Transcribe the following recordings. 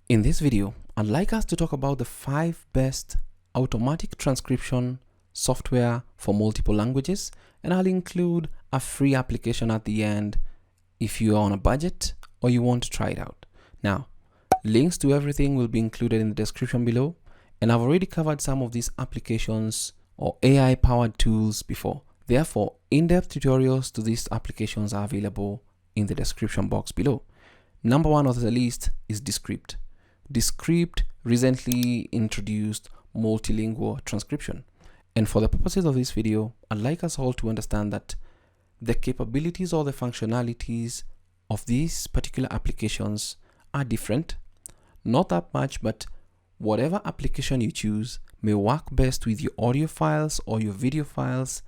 In this video, I'd like us to talk about the 5 best automatic transcription software for multiple languages, and I'll include a free application at the end if you are on a budget or you want to try it out. Now, links to everything will be included in the description below, and I've already covered some of these applications or AI-powered tools before. Therefore, in-depth tutorials to these applications are available in the description box below. Number 1 on the list is Descript. Descript recently introduced multilingual transcription. And for the purposes of this video, I'd like us all to understand that the capabilities or the functionalities of these particular applications are different. Not that much, but whatever application you choose may work best with your audio files or your video files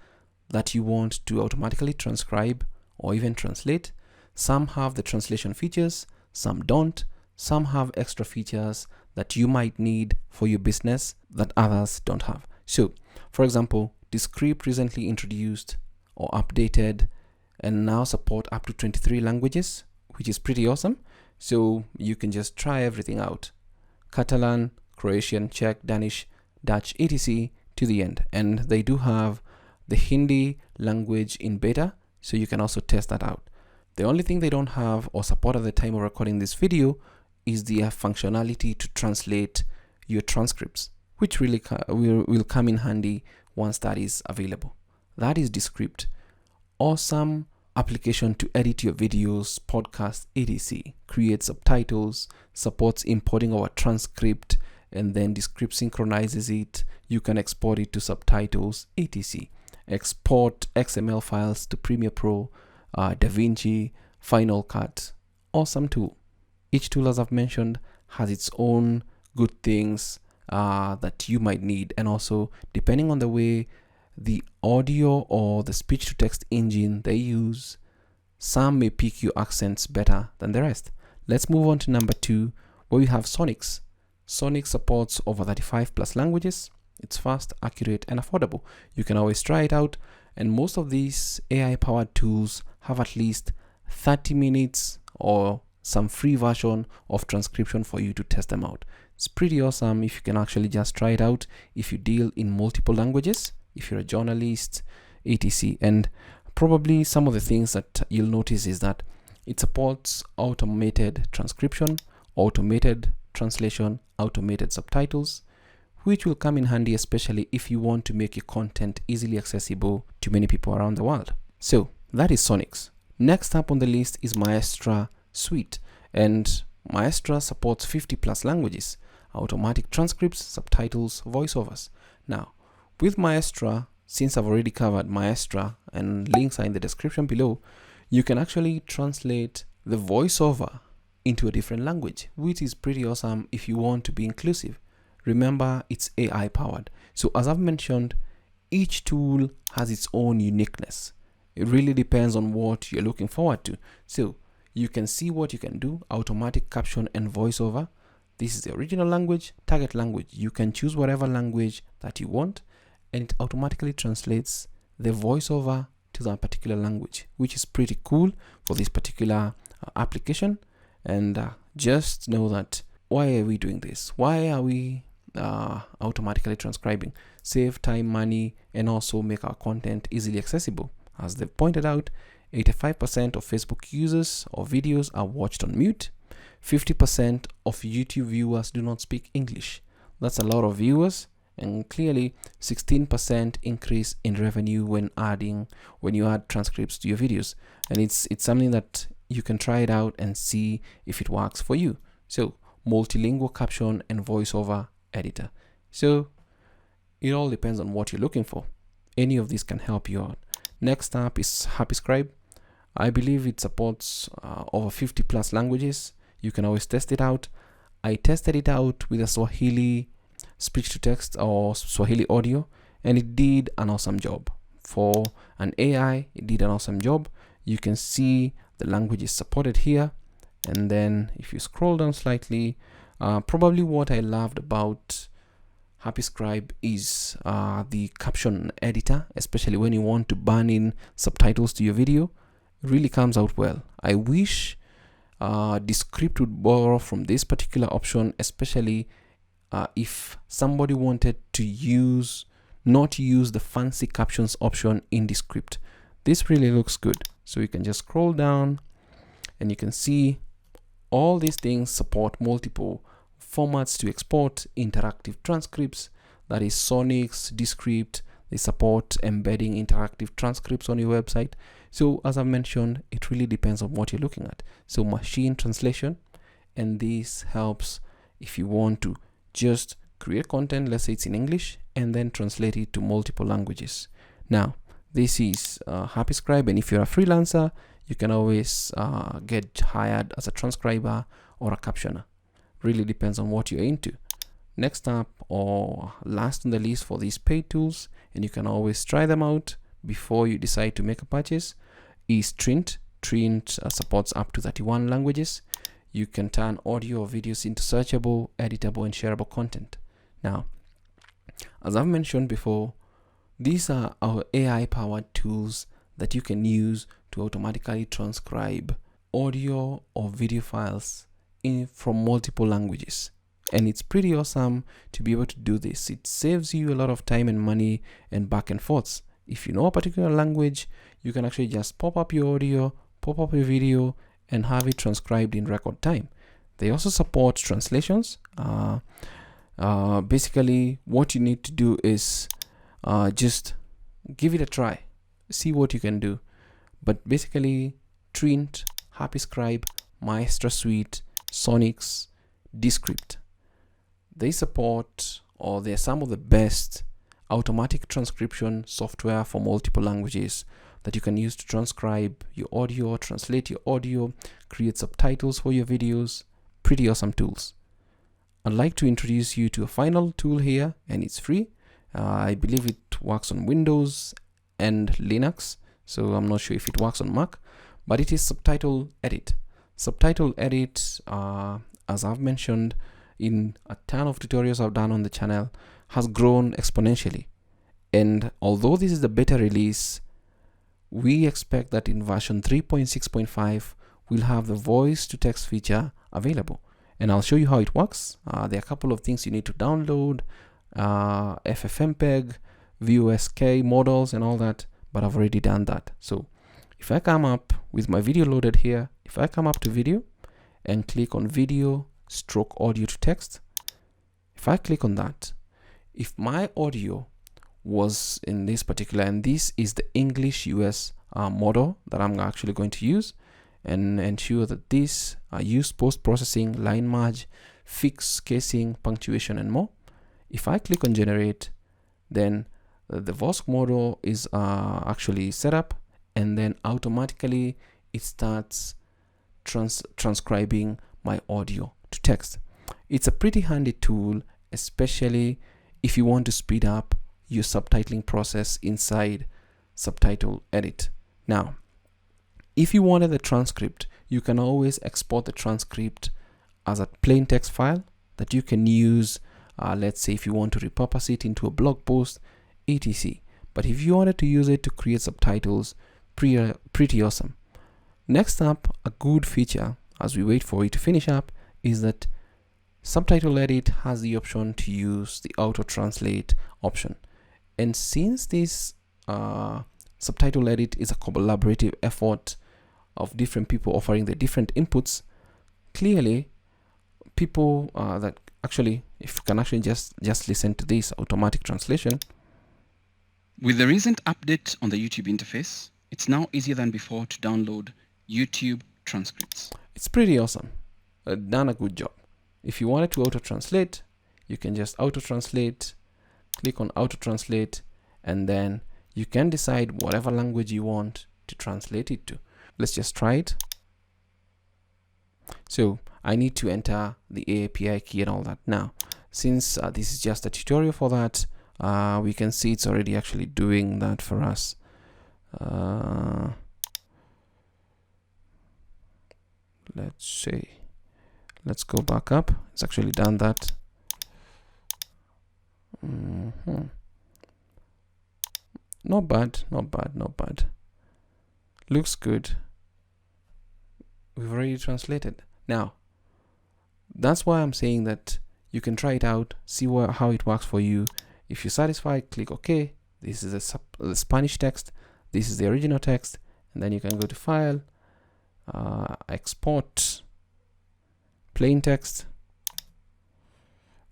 that you want to automatically transcribe or even translate. Some have the translation features, some don't. Some have extra features that you might need for your business that others don't have. So, for example, Descript recently introduced or updated and now support up to 23 languages, which is pretty awesome. So you can just try everything out. Catalan, Croatian, Czech, Danish, Dutch, etc. to the end. And they do have the Hindi language in beta, so you can also test that out. The only thing they don't have or support at the time of recording this video is the functionality to translate your transcripts, which really will come in handy once that is available. That is Descript. Awesome application to edit your videos, podcasts, etc. Create subtitles, supports importing our transcript, and then Descript synchronizes it. You can export it to subtitles, etc. Export XML files to Premiere Pro, DaVinci, Final Cut. Awesome tool. Each tool, as I've mentioned, has its own good things that you might need, and also depending on the way the audio or the speech-to-text engine they use, some may pick your accents better than the rest. Let's move on to number 2, where we have Sonix. Sonix supports over 35 plus languages. It's fast, accurate, and affordable. You can always try it out, and most of these AI-powered tools have at least 30 minutes or some free version of transcription for you to test them out. It's pretty awesome if you can actually just try it out if you deal in multiple languages, if you're a journalist, etc. And probably some of the things that you'll notice is that it supports automated transcription, automated translation, automated subtitles, which will come in handy especially if you want to make your content easily accessible to many people around the world. So that is Sonix. Next up on the list is Maestra Suite, and Maestra supports 50 plus languages, automatic transcripts, subtitles, voiceovers. Now, with Maestra, since I've already covered Maestra and links are in the description below, you can actually translate the voiceover into a different language, which is pretty awesome if you want to be inclusive. Remember, it's AI powered. So as I've mentioned, each tool has its own uniqueness. It really depends on what you're looking forward to. So you can see what you can do: automatic caption and voiceover. This is the original language, target language. You can choose whatever language that you want, and it automatically translates the voiceover to that particular language, which is pretty cool for this particular application. And just know that, why are we doing this? Why are we automatically transcribing? Save time, money, and also make our content easily accessible. As they've pointed out, 85% of Facebook users or videos are watched on mute. 50% of YouTube viewers do not speak English. That's a lot of viewers, and clearly 16% increase in revenue when you add transcripts to your videos. And it's something that you can try it out and see if it works for you. So multilingual caption and voiceover editor. So it all depends on what you're looking for. Any of these can help you out. Next up is Happyscribe. I believe it supports over 50 plus languages. You can always test it out. I tested it out with a Swahili speech-to-text or Swahili audio, and it did an awesome job. For an AI, it did an awesome job. You can see the languages supported here, and then if you scroll down slightly, probably what I loved about Happyscribe is the caption editor, especially when you want to burn in subtitles to your video. It really comes out well. I wish Descript would borrow from this particular option, especially if somebody wanted to not use the fancy captions option in Descript. This really looks good. So you can just scroll down and you can see all these things support multiple formats to export interactive transcripts. That is Sonics, Descript. They support embedding interactive transcripts on your website. So as I mentioned, it really depends on what you're looking at. So machine translation, and this helps if you want to just create content, let's say it's in English, and then translate it to multiple languages. Now, this is Happyscribe, and if you're a freelancer, you can always get hired as a transcriber or a captioner. Really depends on what you're into. Next up, or last on the list for these paid tools, and you can always try them out before you decide to make a purchase, is Trint. Trint supports up to 31 languages. You can turn audio or videos into searchable, editable, and shareable content. Now, as I've mentioned before, these are our AI-powered tools that you can use to automatically transcribe audio or video files from multiple languages. And it's pretty awesome to be able to do this. It saves you a lot of time and money and back and forths. If you know a particular language, you can actually just pop up your audio, pop up your video, and have it transcribed in record time. They also support translations. Basically, what you need to do is just give it a try, see what you can do. But basically, Trint, Happyscribe, Maestra Suite, Sonics, Descript, they support, or they're some of the best automatic transcription software for multiple languages that you can use to transcribe your audio, translate your audio, create subtitles for your videos. Pretty awesome tools. I'd like to introduce you to a final tool here, and it's free. I believe it works on Windows and Linux, so I'm not sure if it works on Mac, but it is Subtitled Edit. Subtitled Edit, as I've mentioned in a ton of tutorials I've done on the channel, has grown exponentially. And although this is the beta release, we expect that in version 3.6.5 we'll have the voice to text feature available, and I'll show you how it works. There are a couple of things you need to download, FFmpeg, VOSK models and all that, but I've already done that. So if I come up with my video loaded here, if I come up to video and click on video stroke audio to text, if I click on that, if my audio was in this particular, and this is the English US model that I'm actually going to use, and ensure that this use post-processing, line merge, fix casing, punctuation, and more. If I click on generate, then the VOSK model is actually set up, and then automatically it starts transcribing my audio to text. It's a pretty handy tool, especially if you want to speed up your subtitling process inside Subtitled Edit. Now, if you wanted the transcript, you can always export the transcript as a plain text file that you can use, let's say if you want to repurpose it into a blog post, etc. But if you wanted to use it to create subtitles, pretty awesome. Next up, a good feature as we wait for it to finish up is that Subtitled Edit has the option to use the auto translate option. And since this Subtitled Edit is a collaborative effort of different people offering the different inputs, clearly people that actually, if you can actually just listen to this automatic translation. With the recent update on the YouTube interface, it's now easier than before to download YouTube transcripts. It's pretty awesome. Done a good job. If you wanted to auto-translate, you can just auto-translate, click on auto-translate, and then you can decide whatever language you want to translate it to. Let's just try it. So I need to enter the API key and all that. Now, since this is just a tutorial for that, we can see it's already actually doing that for us. Let's see. Let's go back up. It's actually done that. Not bad, not bad, not bad. Looks good. we've already translated. Now, that's why I'm saying that you can try it out, see how it works for you. If you're satisfied, click OK. This is the Spanish text. This is the original text. And then you can go to File, Export, Plain Text.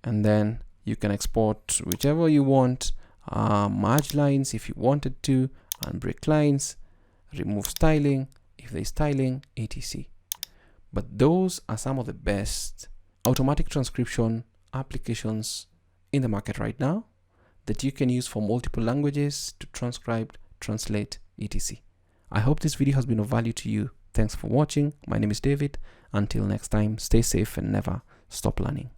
And then you can export whichever you want. Merge lines if you wanted to, unbreak lines, remove styling if there's styling, etc. But those are some of the best automatic transcription applications in the market right now that you can use for multiple languages to transcribe, translate, etc. I hope this video has been of value to you. Thanks for watching. My name is David. Until next time, stay safe and never stop learning.